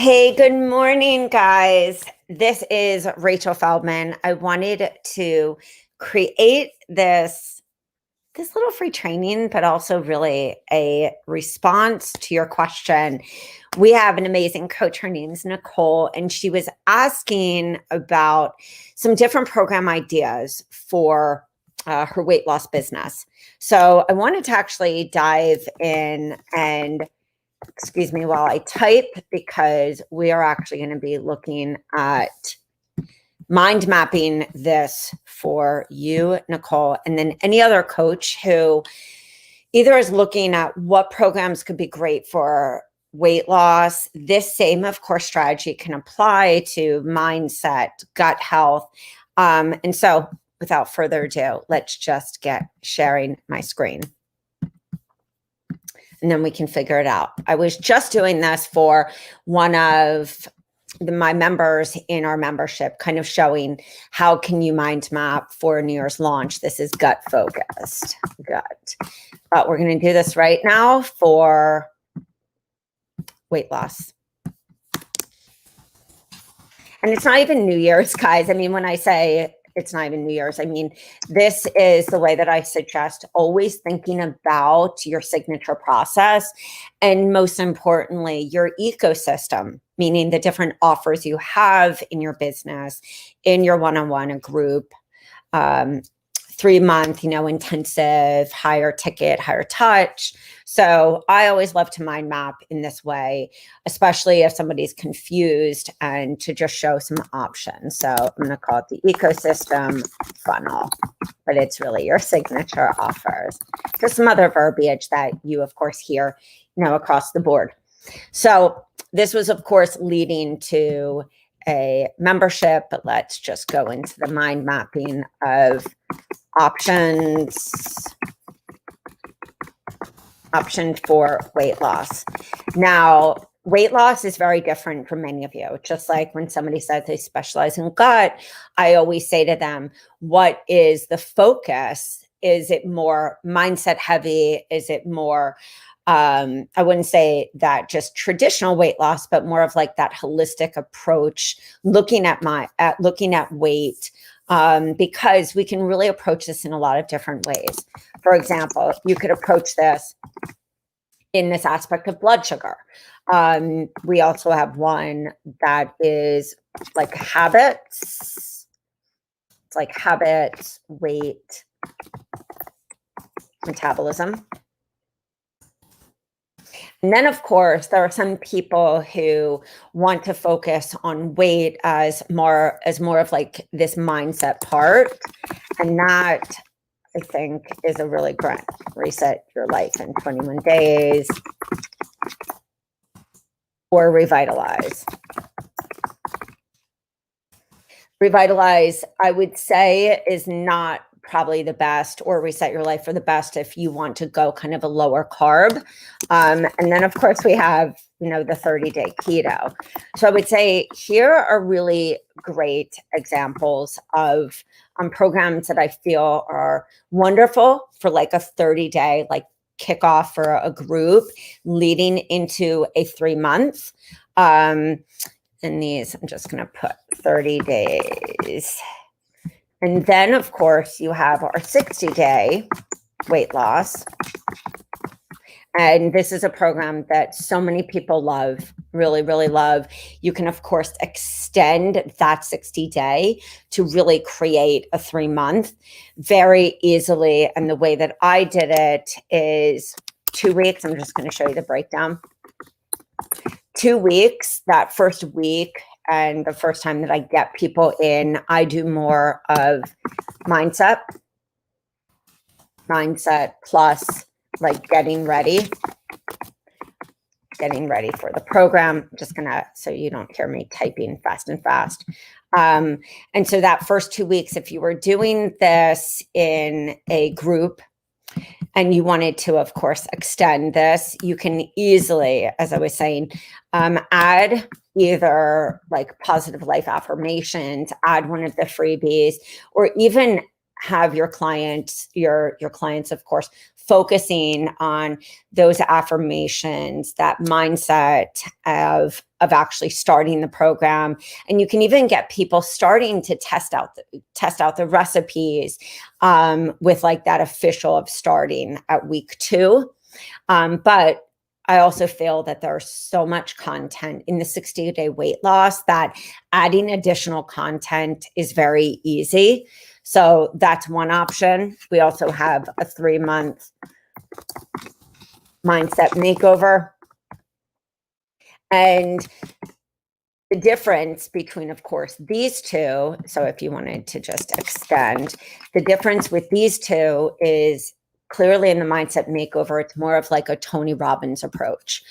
Hey, good morning, guys. This is Rachel Feldman. I wanted to create this little free training, but also really a response to your question. We have an amazing coach. Her name's Nicole, and she was asking about some different program ideas for her weight loss business. So I wanted to actually dive in and excuse me while I type, because we are actually going to be looking at mind mapping this for you, Nicole, and then any other coach who either is looking at what programs could be great for weight loss. This same, of course, strategy can apply to mindset, gut health. And so without further ado, let's just get sharing my screen, and then we can figure it out. I was just doing this for one of my members in our membership, kind of showing how can you mind map for a New Year's launch. This is gut focused, gut. But we're going to do this right now for weight loss. And it's not even New Year's, guys. I mean, when I say it's not even New Year's, I mean, this is the way that I suggest always thinking about your signature process. And most importantly, your ecosystem, meaning the different offers you have in your business, in your one-on-one, a group, 3-month, intensive, higher ticket, higher touch. So I always love to mind map in this way, especially if somebody's confused, and to just show some options. So I'm going to call it the ecosystem funnel, but it's really your signature offers. Just some other verbiage that you, of course, hear, across the board. So this was, of course, leading to a membership, but let's just go into the mind mapping of option for weight loss. Now, weight loss is very different for many of you. Just like when somebody says they specialize in gut, I always say to them, what is the focus? Is it more mindset heavy? Is it more I wouldn't say that just traditional weight loss, but more of like that holistic approach, looking at weight, because we can really approach this in a lot of different ways. For example, you could approach this in this aspect of blood sugar. We also have one that is like habits. It's like habits, weight, metabolism. And then, of course, there are some people who want to focus on weight as more of like this mindset part. And that, I think, is a really great reset your life in 21 days or revitalize. Revitalize, I would say, is not probably the best, or reset your life for the best if you want to go kind of a lower carb. And then, of course, we have, the 30-day keto. So I would say here are really great examples of programs that I feel are wonderful for like a 30-day, like kickoff for a group leading into a 3-month. And these, I'm just going to put 30 days. And then, of course, you have our 60-day weight loss. And this is a program that so many people love, really, really love. You can, of course, extend that 60-day to really create a 3-month very easily. And the way that I did it is 2 weeks. I'm just going to show you the breakdown. 2 weeks, that first week, and the first time that I get people in, I do more of mindset plus like getting ready for the program. I'm just gonna, so you don't hear me typing fast and fast. And so that first 2 weeks, if you were doing this in a group and you wanted to, of course, extend this, you can easily, as I was saying, add either like positive life affirmations, add one of the freebies, or even have your clients, of course, focusing on those affirmations, that mindset of actually starting the program. And you can even get people starting to test out the recipes with like that official of starting at week 2. But I also feel that there's so much content in the 60-day weight loss that adding additional content is very easy. So that's one option. We also have a 3-month mindset makeover. And the difference between, of course, these two, so if you wanted to just extend, the difference with these two is clearly in the mindset makeover, it's more of like a Tony Robbins approach.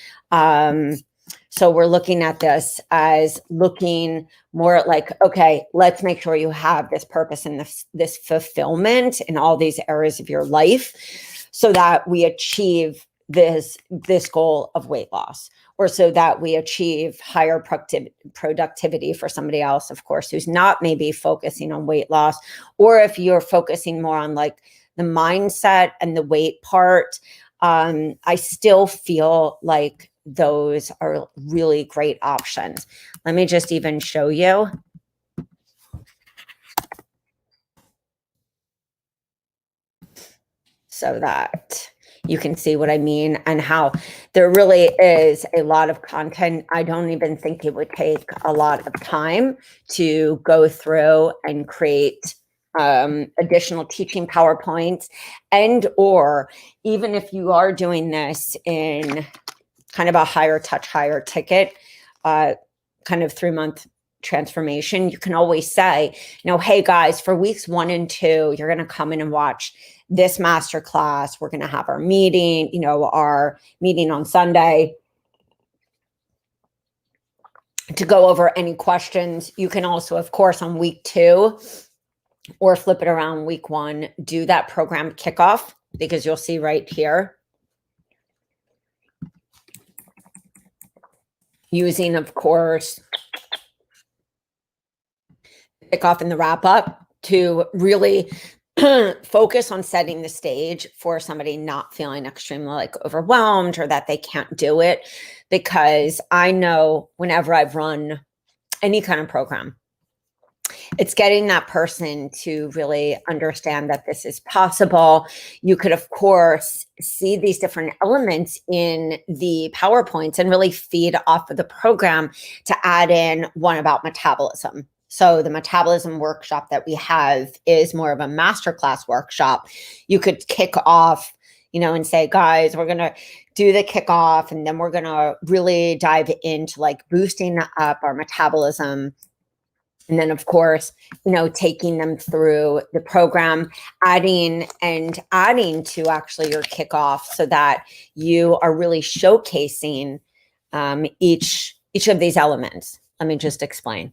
So we're looking at this as looking more at like, okay, let's make sure you have this purpose and this fulfillment in all these areas of your life so that we achieve this goal of weight loss, or so that we achieve higher productivity for somebody else, of course, who's not maybe focusing on weight loss, or if you're focusing more on like the mindset and the weight part. I still feel like those are really great options. Let me just even show you. So that you can see what I mean and how there really is a lot of content. I don't even think it would take a lot of time to go through and create additional teaching PowerPoints, and or even if you are doing this in kind of a higher touch, higher ticket, kind of 3-month transformation, you can always say, hey guys, for weeks 1 and 2, you're going to come in and watch this masterclass. We're going to have our meeting, our meeting on Sunday to go over any questions. You can also, of course, on week 2 or flip it around week 1, do that program kickoff, because you'll see right here, using, of course, kickoff and the wrap up to really focus on setting the stage for somebody not feeling extremely like overwhelmed or that they can't do it. Because I know whenever I've run any kind of program, it's getting that person to really understand that this is possible. You could, of course, see these different elements in the PowerPoints and really feed off of the program to add in one about metabolism. So the metabolism workshop that we have is more of a masterclass workshop. You could kick off, and say, guys, we're going to do the kickoff, and then we're going to really dive into like boosting up our metabolism. And then, of course, taking them through the program, adding to actually your kickoff so that you are really showcasing each of these elements. Let me just explain.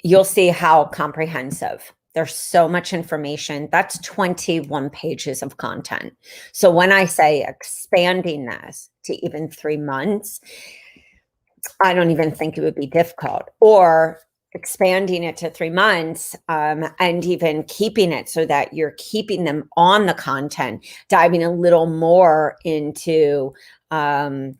You'll see how comprehensive. There's so much information. That's 21 pages of content. So when I say expanding this to even 3 months, I don't even think it would be difficult, or expanding it to 3 months and even keeping it so that you're keeping them on the content, diving a little more into, not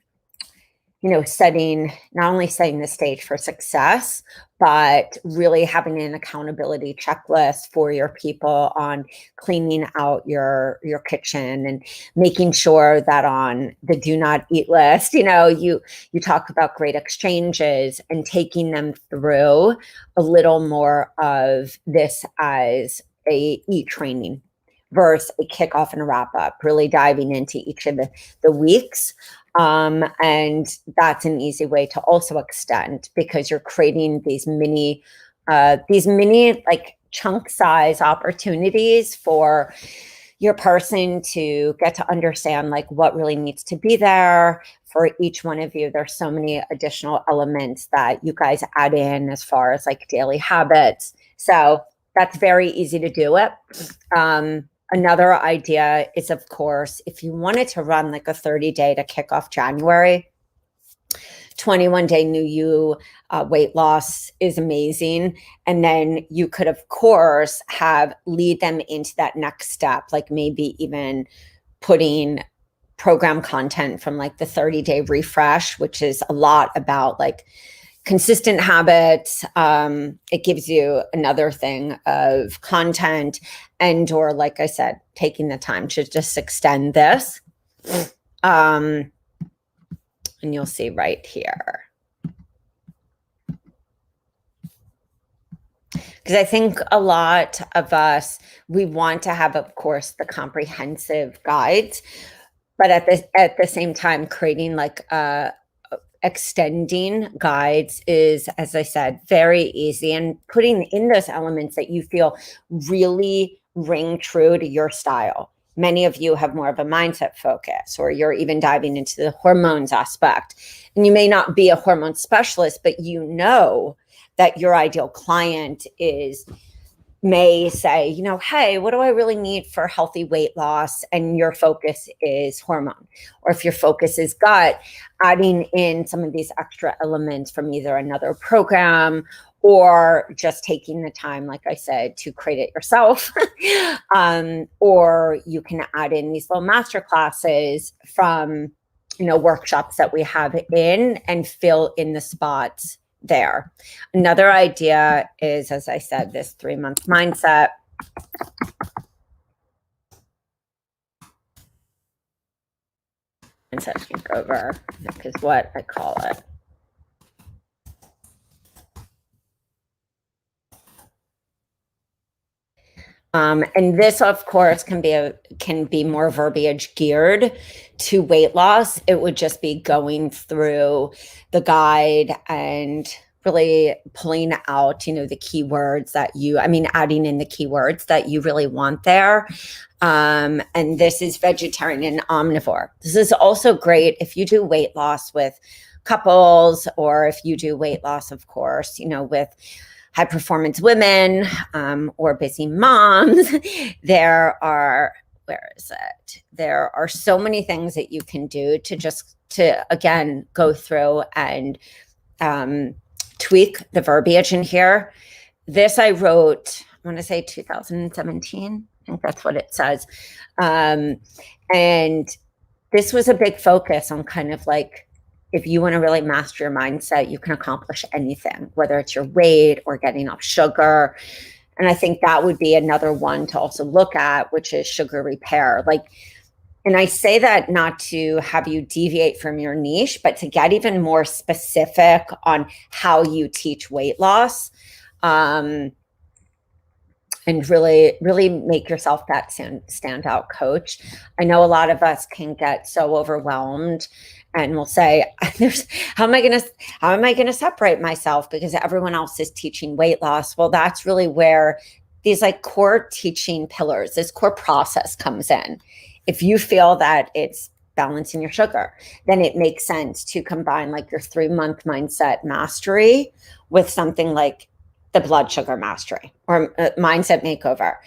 only setting the stage for success, but really having an accountability checklist for your people on cleaning out your kitchen and making sure that on the do not eat list, you talk about great exchanges and taking them through a little more of this as a e-training versus a kickoff and a wrap up, really diving into each of the weeks. And that's an easy way to also extend, because you're creating these mini like chunk size opportunities for your person to get to understand like what really needs to be there for each one of you. There's so many additional elements that you guys add in as far as like daily habits. So that's very easy to do it. Another idea is, of course, if you wanted to run like a 30-day to kick off January 21-day new you weight loss is amazing. And then you could, of course, lead them into that next step, like maybe even putting program content from like the 30-day refresh, which is a lot about like consistent habits. It gives you another thing of content, and or like I said, taking the time to just extend this. And you'll see right here. Because I think a lot of us, we want to have, of course, the comprehensive guides, but at the same time, creating like extending guides is, as I said, very easy, and putting in those elements that you feel really ring true to your style. Many of you have more of a mindset focus, or you're even diving into the hormones aspect. And you may not be a hormone specialist, but you know that your ideal client may say, you know, hey, what do I really need for healthy weight loss? And your focus is hormone. Or if your focus is gut, adding in some of these extra elements from either another program or just taking the time, like I said, to create it yourself. Or you can add in these little master classes from, you know, workshops that we have in, and fill in the spots there. Another idea is, as I said, this 3-month mindset. Mindset makeover is what I call it. And this, of course, can be more verbiage geared to weight loss. It would just be going through the guide and really pulling out, you know, the keywords that adding in the keywords that you really want there. And this is vegetarian and omnivore. This is also great if you do weight loss with couples, or if you do weight loss, of course, you know, with high performance women, or busy moms. There are so many ththings that you can do to again, go through and tweak the verbiage in here. This I wrote, I want to say 2017. I think that's what it says. And this was a big focus on kind of like, if you want to really master your mindset, you can accomplish anything, whether it's your weight or getting off sugar. And I think that would be another one to also look at, which is sugar repair. Like, and I say that not to have you deviate from your niche, but to get even more specific on how you teach weight loss. And really, really make yourself that standout coach. I know a lot of us can get so overwhelmed, and we'll say, how am I going to separate myself because everyone else is teaching weight loss? Well, that's really where these like core teaching pillars, this core process comes in. If you feel that it's balancing your sugar, then it makes sense to combine like your 3-month mindset mastery with something like the blood sugar mastery or mindset makeover.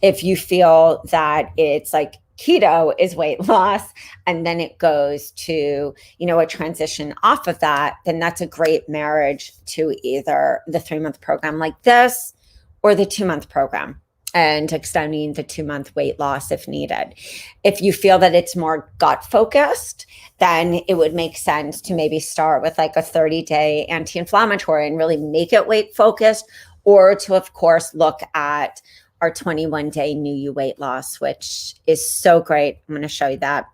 If you feel that it's like keto is weight loss, and then it goes to, you know, a transition off of that, then that's a great marriage to either the 3-month program like this or the 2-month program, and extending the 2-month weight loss if needed. If you feel that it's more gut focused, then it would make sense to maybe start with like a 30-day anti-inflammatory and really make it weight focused, or to, of course, look at our 21-day new you weight loss, which is so great. I'm going to show you that.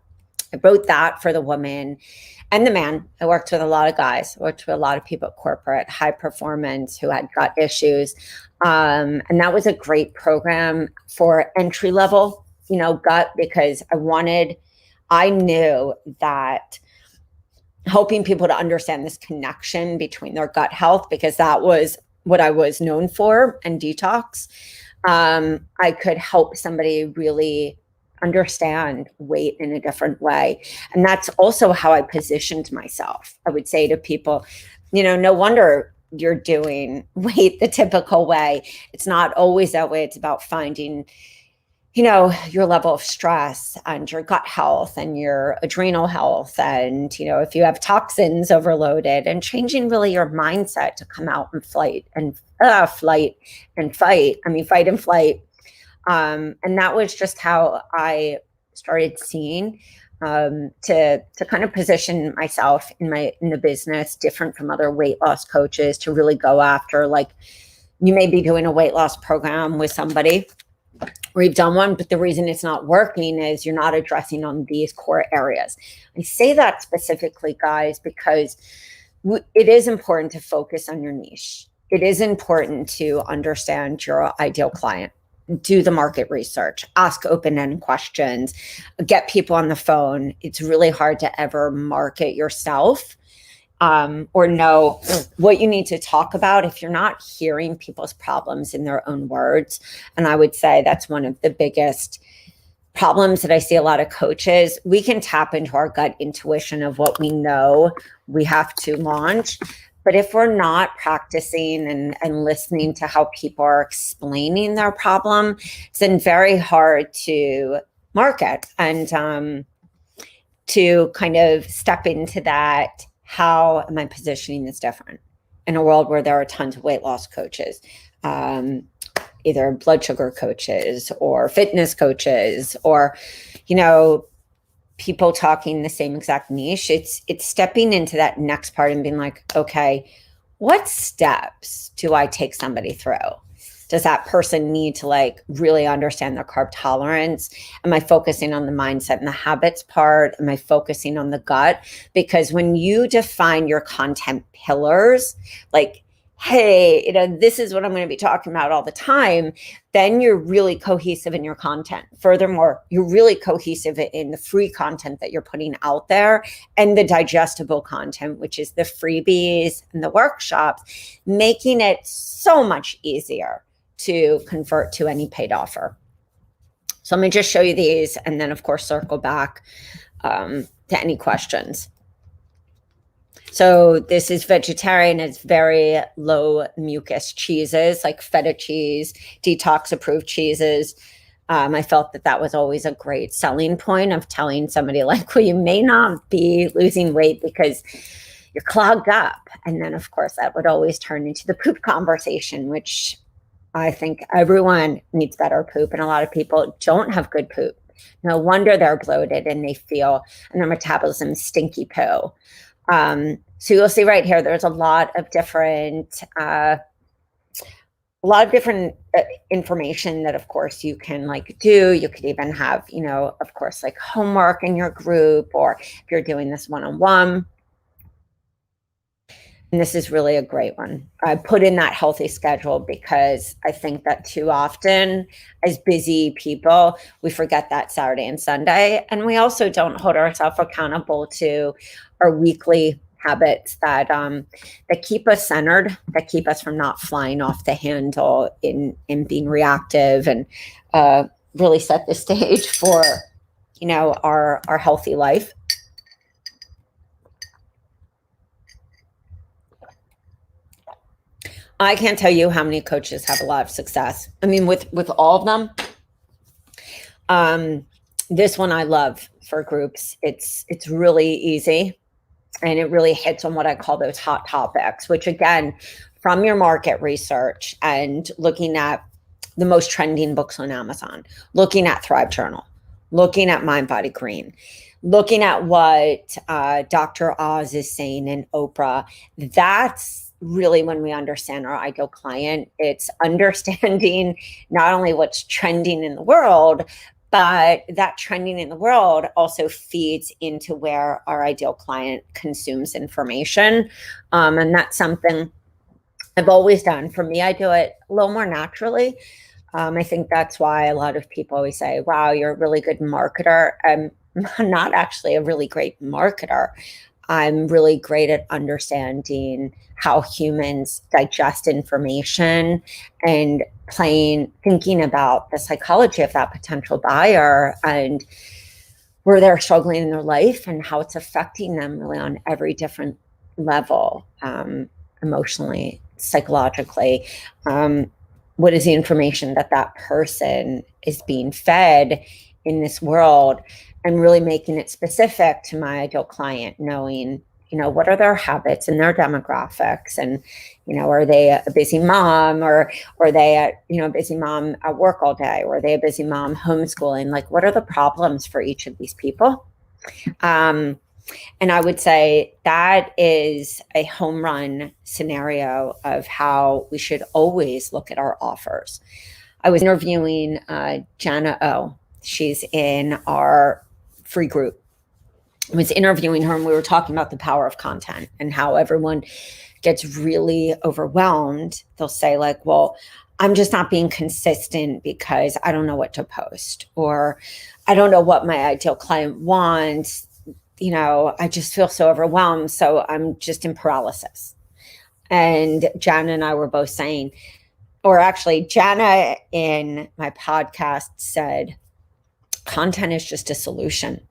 I wrote that for the woman and the man. I worked with a lot of guys, worked with a lot of people at corporate, high performance, who had gut issues. And that was a great program for entry level, you know, gut, because I knew that helping people to understand this connection between their gut health, because that was what I was known for, and detox. I could help somebody really understand weight in a different way. And that's also how I positioned myself. I would say to people, you know, no wonder you're doing weight the typical way. It's not always that way. It's about finding your level of stress and your gut health and your adrenal health. And, if you have toxins overloaded, and changing really your mindset to come out and flight and fight. I mean, fight and flight. And that was just how I started seeing, to kind of position myself in the business different from other weight loss coaches, to really go after, like, you may be doing a weight loss program with somebody, or you've done one, but the reason it's not working is you're not addressing on these core areas. I say that specifically, guys, because it is important to focus on your niche. It is important to understand your ideal client, do the market research, ask open-ended questions, get people on the phone. It's really hard to ever market yourself, or know what you need to talk about if you're not hearing people's problems in their own words. And I would say that's one of the biggest problems that I see a lot of coaches. We can tap into our gut intuition of what we know we have to launch. But if we're not practicing and listening to how people are explaining their problem, it's then very hard to market and to kind of step into that. How am I positioning this different in a world where there are tons of weight loss coaches, either blood sugar coaches or fitness coaches, or, people talking the same exact niche? It's stepping into that next part and being like, okay, what steps do I take somebody through? Does that person need to really understand their carb tolerance? Am I focusing on the mindset and the habits part? Am I focusing on the gut? Because when you define your content pillars, like, hey, this is what I'm going to be talking about all the time, then you're really cohesive in your content. Furthermore, you're really cohesive in the free content that you're putting out there, and the digestible content, which is the freebies and the workshops, making it so much easier to convert to any paid offer. So I'm going to just show you these, and then of course circle back to any questions. So this is vegetarian. It's very low mucus cheeses, like feta cheese, detox approved cheeses. I felt that was always a great selling point of telling somebody well, you may not be losing weight because you're clogged up. And then of course that would always turn into the poop conversation, which I think everyone needs better poop. And a lot of people don't have good poop. No wonder they're bloated and they feel, and their metabolism is stinky poo. So you'll see right here, there's a lot of different information that of course you can do. You could even have, of course, homework in your group, or if you're doing this one-on-one. And this is really a great one. I put in that healthy schedule because I think that too often as busy people, we forget that Saturday and Sunday. And we also don't hold ourselves accountable to our weekly habits that keep us centered, that keep us from not flying off the handle in being reactive, and really set the stage for, our healthy life. I can't tell you how many coaches have a lot of success. I mean, with all of them. This one I love for groups. It's really easy, and it really hits on what I call those hot topics, which again, from your market research and looking at the most trending books on Amazon, looking at Thrive Journal, looking at Mind Body Green, looking at what Dr. Oz is saying in Oprah. That's really when we understand our ideal client. It's understanding not only what's trending in the world, but that trending in the world also feeds into where our ideal client consumes information. And that's something I've always done. For me, I do it a little more naturally. I think that's why a lot of people always say, wow, you're a really good marketer. I'm not actually a really great marketer. I'm really great at understanding how humans digest information and thinking about the psychology of that potential buyer and where they're struggling in their life and how it's affecting them really on every different level, emotionally, psychologically. what is the information that that person is being fed in this world, and really making it specific to my ideal client, knowing, what are their habits and their demographics, and, are they a busy mom, or are they a busy mom at work all day, or are they a busy mom homeschooling? Like, what are the problems for each of these people? And I would say that is a home run scenario of how we should always look at our offers. I was interviewing Jana O. She's in our free group. I was interviewing her, and we were talking about the power of content and how everyone gets really overwhelmed. They'll say, like, well, I'm just not being consistent because I don't know what to post, or I don't know what my ideal client wants. I just feel so overwhelmed. So I'm just in paralysis. And Jana and I were both saying, or actually Jana in my podcast said, content is just a solution.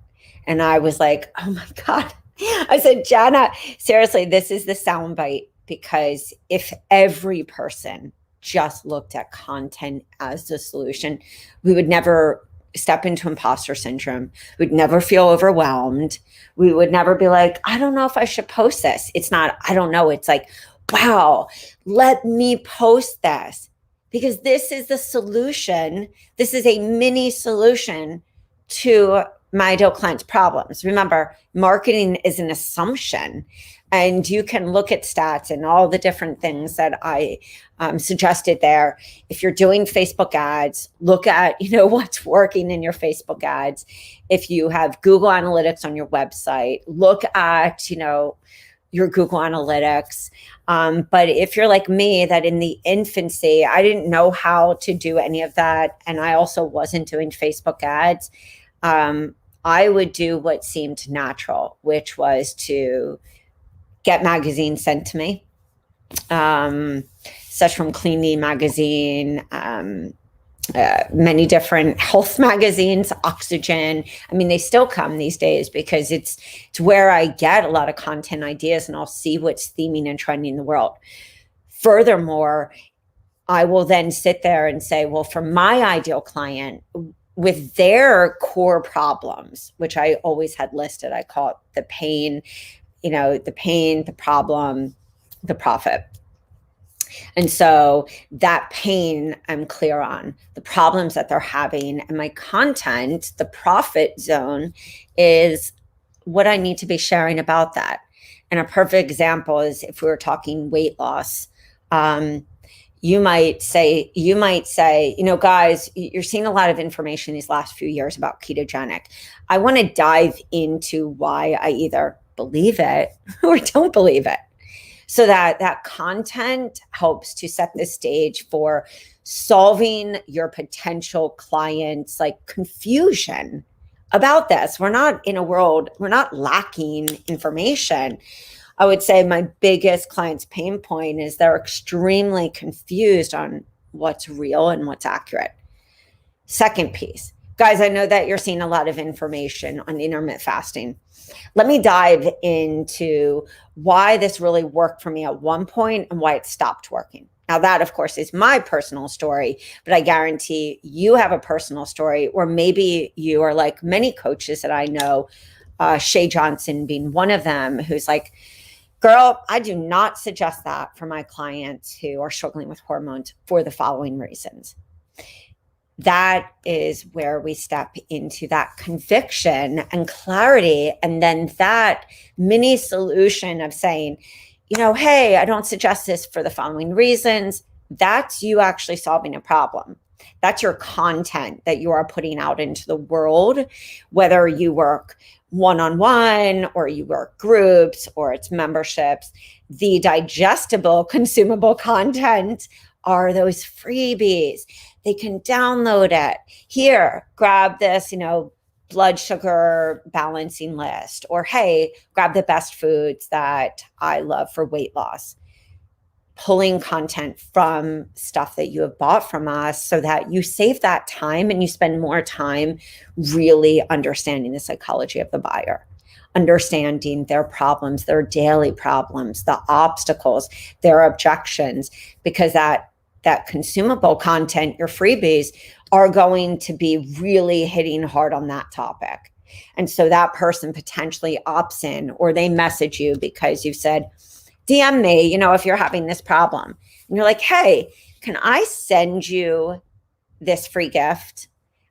And I was like, oh my God. I said, Jana, seriously, this is the soundbite, because if every person just looked at content as the solution, we would never step into imposter syndrome. We'd never feel overwhelmed. We would never be like, I don't know if I should post this. It's not, I don't know. It's like, wow, let me post this, because this is the solution. This is a mini solution to my ideal client's problems. Remember, marketing is an assumption, and you can look at stats and all the different things that I suggested there. If you're doing Facebook ads, look at, what's working in your Facebook ads. If you have Google Analytics on your website, look at, your Google Analytics. But if you're like me, that in the infancy, I didn't know how to do any of that, and I also wasn't doing Facebook ads, I would do what seemed natural, which was to get magazines sent to me, such from Clean Me magazine, many different health magazines, Oxygen. I mean, they still come these days, because it's where I get a lot of content ideas, and I'll see what's theming and trending in the world. Furthermore, I will then sit there and say, well, for my ideal client, with their core problems, which I always had listed, I call it the pain, the problem, the profit. And so that pain I'm clear on, the problems that they're having, and my content, the profit zone, is what I need to be sharing about that. And a perfect example is if we were talking weight loss. You might say, guys, you're seeing a lot of information these last few years about ketogenic. I want to dive into why I either believe it or don't believe it, so that content helps to set the stage for solving your potential clients' confusion about this. We're not in a world, we're not lacking information. I would say my biggest client's pain point is they're extremely confused on what's real and what's accurate. Second piece, guys, I know that you're seeing a lot of information on intermittent fasting. Let me dive into why this really worked for me at one point and why it stopped working. Now, that, of course, is my personal story, but I guarantee you have a personal story, or maybe you are like many coaches that I know, Shay Johnson being one of them, who's like, girl, I do not suggest that for my clients who are struggling with hormones for the following reasons. That is where we step into that conviction and clarity. And then that mini solution of saying, hey, I don't suggest this for the following reasons. That's you actually solving a problem. That's your content that you are putting out into the world, whether you work one-on-one or you work groups or it's memberships. The digestible, consumable content are those freebies. They can download it. Here, grab this, blood sugar balancing list, or hey, grab the best foods that I love for weight loss. Pulling content from stuff that you have bought from us so that you save that time and you spend more time really understanding the psychology of the buyer, understanding their problems, their daily problems, the obstacles, their objections, because that that consumable content, your freebies, are going to be really hitting hard on that topic. And so that person potentially opts in, or they message you because you said, DM me, if you're having this problem. And you're like, hey, can I send you this free gift?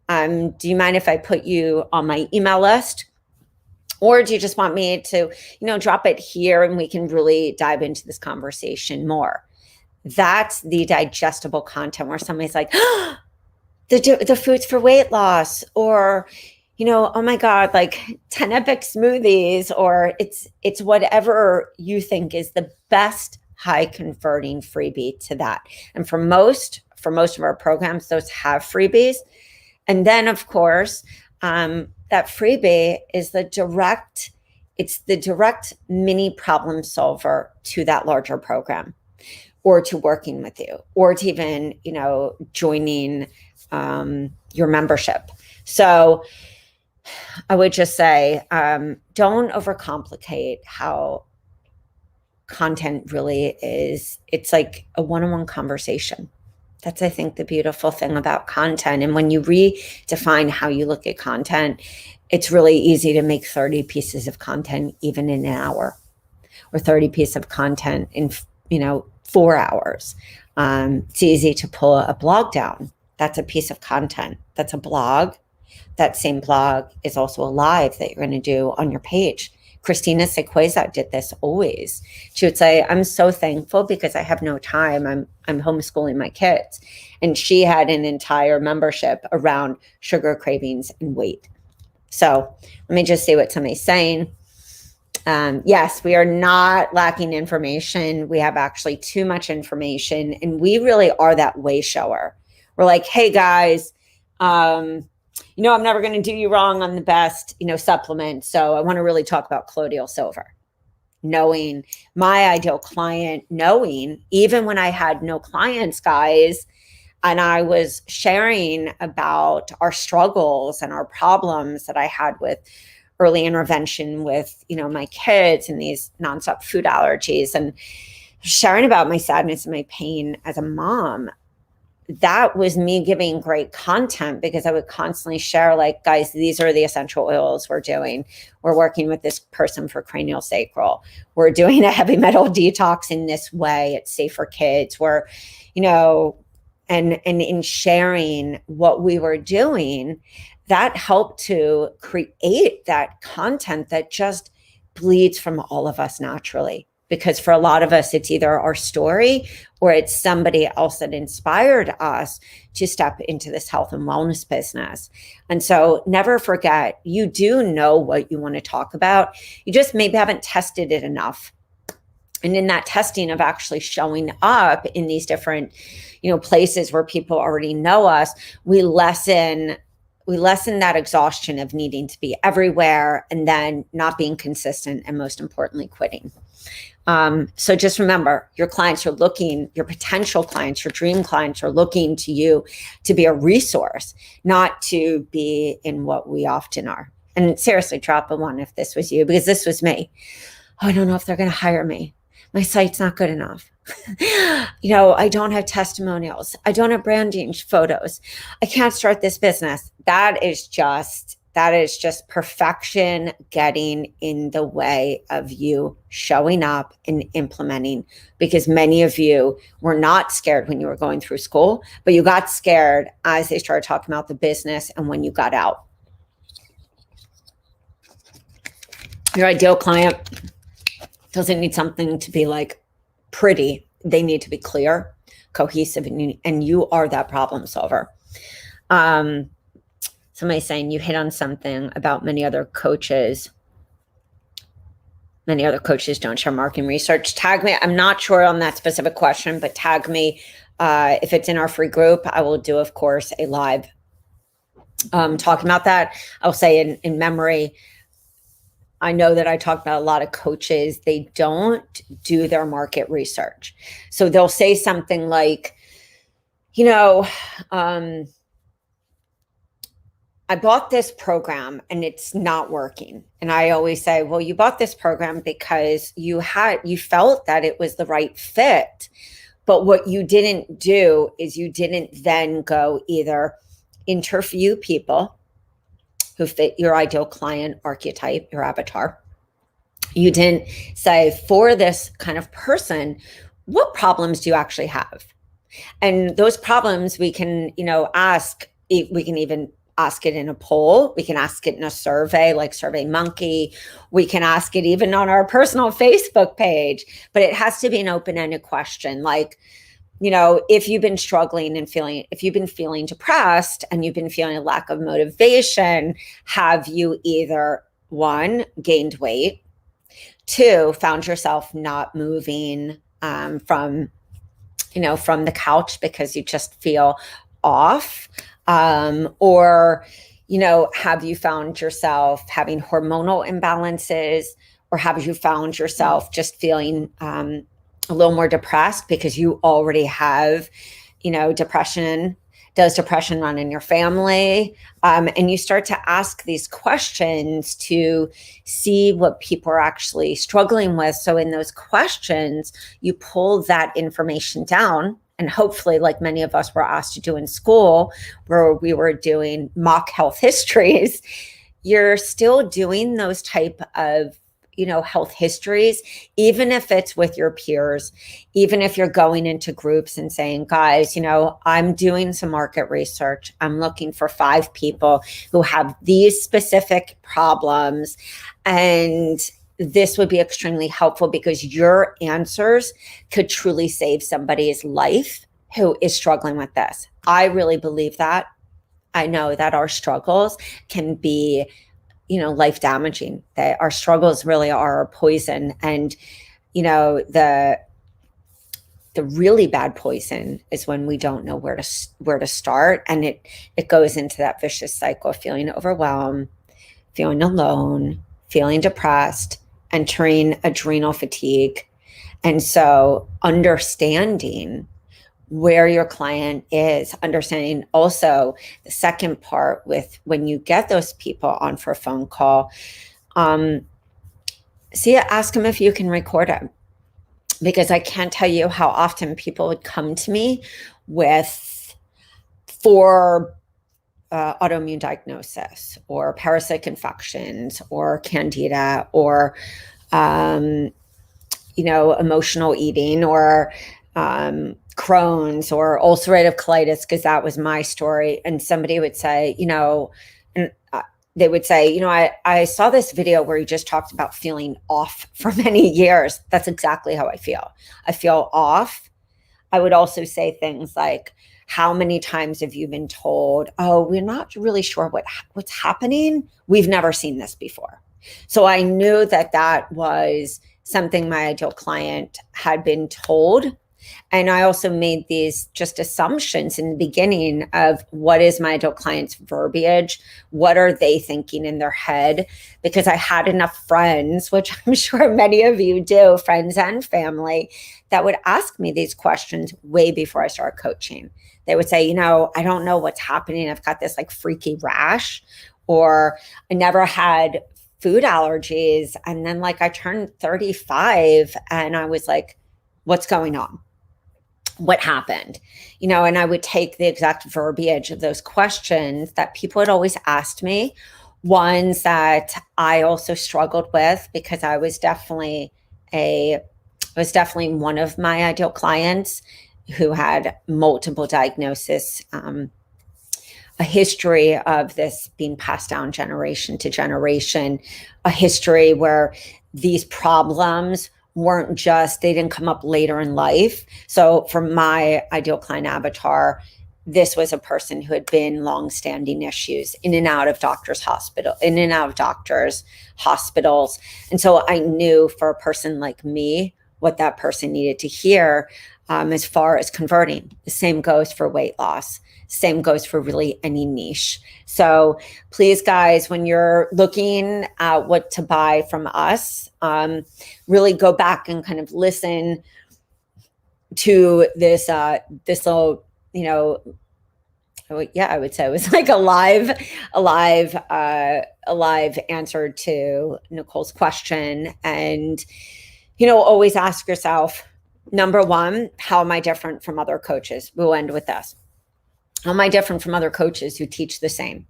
Do you mind if I put you on my email list? Or do you just want me to, drop it here and we can really dive into this conversation more? That's the digestible content where somebody's like, oh, the foods for weight loss, or, oh my God, like 10 epic smoothies, or it's whatever you think is the best high converting freebie to that. And for most of our programs, those have freebies. And then of course, that freebie is the direct mini problem solver to that larger program, or to working with you, or to even, joining your membership. So I would just say, don't overcomplicate how content really is. It's like a one-on-one conversation. That's, I think, the beautiful thing about content. And when you redefine how you look at content, it's really easy to make 30 pieces of content even in an hour, or 30 pieces of content in, 4 hours. It's easy to pull a blog down. That's a piece of content. That's a blog. That same blog is also a live that you're going to do on your page. Christina Sequeza did this always. She would say, I'm so thankful because I have no time. I'm homeschooling my kids. And she had an entire membership around sugar cravings and weight. So let me just see what somebody's saying. Yes, we are not lacking information. We have actually too much information, and we really are that way shower. We're like, hey guys, I'm never going to do you wrong on the best, supplement. So I want to really talk about colloidal silver. Knowing my ideal client, knowing even when I had no clients, guys, and I was sharing about our struggles and our problems that I had with early intervention with, my kids and these nonstop food allergies, and sharing about my sadness and my pain as a mom. That was me giving great content, because I would constantly share, like, guys, these are the essential oils we're doing. We're working with this person for cranial sacral. We're doing a heavy metal detox in this way. It's safe for kids. We're, and in sharing what we were doing, that helped to create that content that just bleeds from all of us naturally. Because for a lot of us, it's either our story or it's somebody else that inspired us to step into this health and wellness business. And so never forget, you do know what you want to talk about. You just maybe haven't tested it enough. And in that testing of actually showing up in these different, places where people already know us, we lessen that exhaustion of needing to be everywhere and then not being consistent, and most importantly, quitting. So just remember, your clients are looking, your potential clients, your dream clients are looking to you to be a resource, not to be in what we often are. And seriously, drop a 1 if this was you, because this was me. Oh, I don't know if they're going to hire me. My site's not good enough. I don't have testimonials. I don't have branding photos. I can't start this business. That is just perfection getting in the way of you showing up and implementing, because many of you were not scared when you were going through school, but you got scared as they started talking about the business and when you got out. Your ideal client doesn't need something to be like pretty. They need to be clear, cohesive, and you are that problem solver. Somebody's saying you hit on something about many other coaches. Many other coaches don't share marketing research. Tag me. I'm not sure on that specific question, but tag me. If it's in our free group, I will do, of course, a live talking about that. I'll say in memory, I know that I talked about a lot of coaches, they don't do their market research. So they'll say something like, I bought this program and it's not working. And I always say, well, you bought this program because you felt that it was the right fit, But what you didn't do is you didn't then go either interview people who fit your ideal client archetype, your avatar. You didn't say, for this kind of person, what problems do you actually have? And those problems we can, ask, we can even ask it in a poll. We can ask it in a survey like SurveyMonkey. We can ask it even on our personal Facebook page, but it has to be an open-ended question. Like, if you've been struggling and if you've been feeling depressed and you've been feeling a lack of motivation, have you either, one, gained weight, two, found yourself not moving from the couch because you just feel off, or, have you found yourself having hormonal imbalances, or have you found yourself just feeling a little more depressed because you already have, depression? Does depression run in your family? And you start to ask these questions to see what people are actually struggling with. So in those questions, you pull that information down. And hopefully, like many of us were asked to do in school, where we were doing mock health histories, you're still doing those type of health histories, even if it's with your peers, even if you're going into groups and saying, guys, I'm doing some market research. I'm looking for 5 people who have these specific problems. And this would be extremely helpful because your answers could truly save somebody's life who is struggling with this. I really believe that. I know that our struggles can be life damaging, that our struggles really are poison. And, the really bad poison is when we don't know where to start. And it goes into that vicious cycle of feeling overwhelmed, feeling alone, feeling depressed, entering adrenal fatigue. And so understanding where your client is, understanding also the second part with when you get those people on for a phone call, ask them if you can record it, because I can't tell you how often people would come to me for autoimmune diagnosis or parasitic infections or candida or emotional eating or Crohn's or ulcerative colitis, because that was my story. And somebody would say, and they would say, I saw this video where you just talked about feeling off for many years. That's exactly how I feel. I feel off. I would also say things like, how many times have you been told, oh, we're not really sure what's happening. We've never seen this before. So I knew that was something my ideal client had been told. And I also made these just assumptions in the beginning of what is my ideal client's verbiage? What are they thinking in their head? Because I had enough friends, which I'm sure many of you do, friends and family, that would ask me these questions way before I started coaching. They would say, I don't know what's happening. I've got this like freaky rash, or I never had food allergies. And then I turned 35 and I was like, what's going on? What happened? And I would take the exact verbiage of those questions that people had always asked me, ones that I also struggled with, because I was definitely one of my ideal clients who had multiple diagnoses, a history of this being passed down generation to generation, a history where these problems they didn't come up later in life. So for my ideal client avatar, this was a person who had been longstanding issues in and out of doctors' hospitals. And so I knew for a person like me, what that person needed to hear as far as converting. The same goes for weight loss. Same goes for really any niche. So please, guys, when you're looking at what to buy from us, really go back and kind of listen to this little, I would say it was like a live answer to Nicole's question. And, always ask yourself, Number one, how am I different from other coaches? We'll end with this. How am I different from other coaches who teach the same?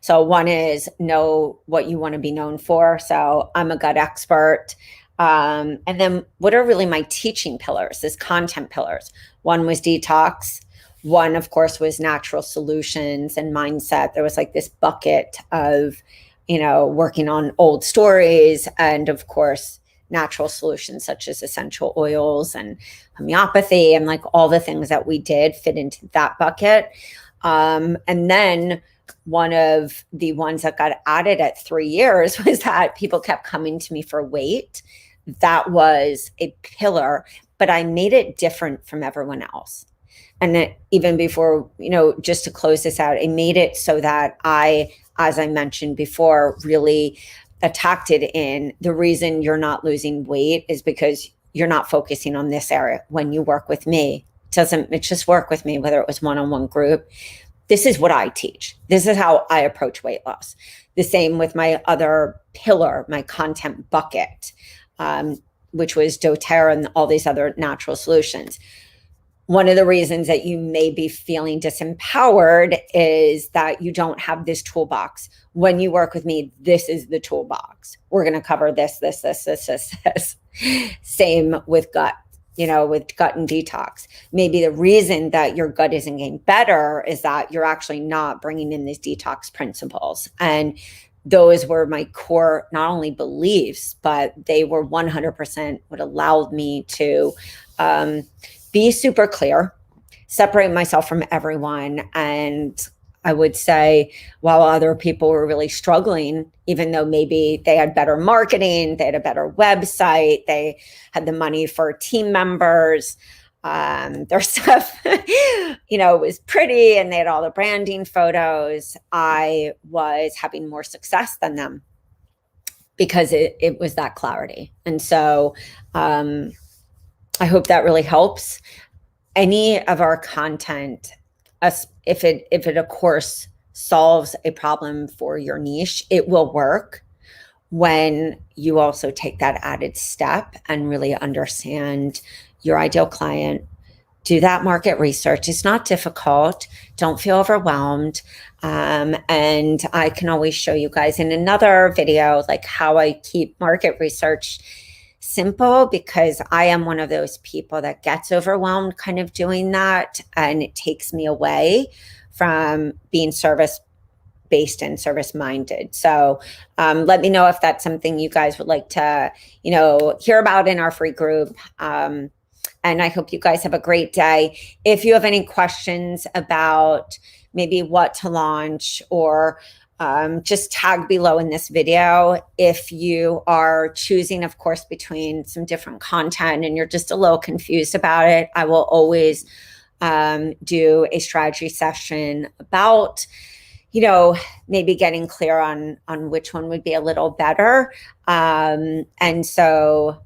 So one is know what you want to be known for. So I'm a gut expert. And then what are really my teaching pillars, this content pillars? One was detox. One, of course, was natural solutions and mindset. There was like this bucket of, working on old stories and, of course, natural solutions such as essential oils and homeopathy and like all the things that we did fit into that bucket. And then one of the ones that got added at 3 years was that people kept coming to me for weight. That was a pillar, but I made it different from everyone else. And then even before, just to close this out, I made it so that I, as I mentioned before, really attacked it in the reason you're not losing weight is because you're not focusing on this area. When you work with me, it just work with me, whether it was one-on-one group. This is what I teach. This is how I approach weight loss. The same with my other pillar, my content bucket, which was doTERRA and all these other natural solutions. One of the reasons that you may be feeling disempowered is that you don't have this toolbox. When you work with me, this is the toolbox. We're going to cover this. Same with gut, with gut and detox. Maybe the reason that your gut isn't getting better is that you're actually not bringing in these detox principles. And those were my core, not only beliefs, but they were 100% what allowed me to be super clear, separate myself from everyone. And I would say while other people were really struggling, even though maybe they had better marketing, they had a better website, they had the money for team members, their stuff, was pretty and they had all the branding photos, I was having more success than them because it was that clarity. And so, I hope that really helps. Any of our content, if it of course solves a problem for your niche, it will work when you also take that added step and really understand your ideal client. Do that market research. It's not difficult. Don't feel overwhelmed. And I can always show you guys in another video, like how I keep market research simple, because I am one of those people that gets overwhelmed kind of doing that. And it takes me away from being service based and service minded. So let me know if that's something you guys would like to, hear about in our free group. And I hope you guys have a great day. If you have any questions about maybe what to launch or just tag below in this video. If you are choosing, of course, between some different content and you're just a little confused about it, I will always do a strategy session about, maybe getting clear on which one would be a little better. And so,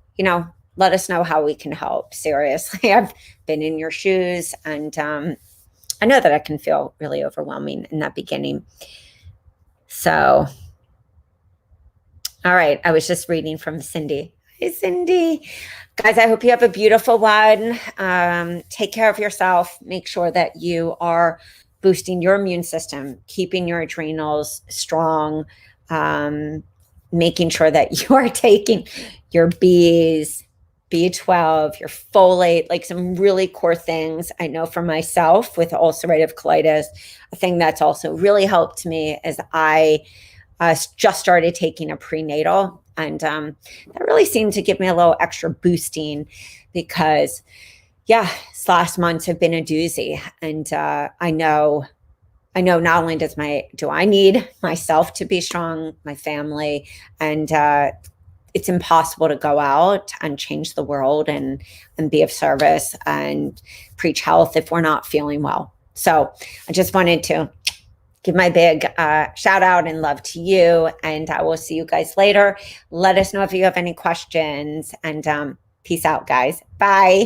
let us know how we can help. Seriously, I've been in your shoes and I know that it can feel really overwhelming in that beginning. So, all right. I was just reading from Cindy. Hey, Cindy. Guys, I hope you have a beautiful one. Take care of yourself. Make sure that you are boosting your immune system, keeping your adrenals strong, making sure that you are taking your Bs, B12, your folate, like some really core things. I know for myself with ulcerative colitis, a thing that's also really helped me is I just started taking a prenatal, and that really seemed to give me a little extra boosting because, this last months have been a doozy, and I know not only do I need myself to be strong, my family, and it's impossible to go out and change the world and be of service and preach health if we're not feeling well. So I just wanted to give my big shout out and love to you. And I will see you guys later. Let us know if you have any questions, and peace out, guys. Bye.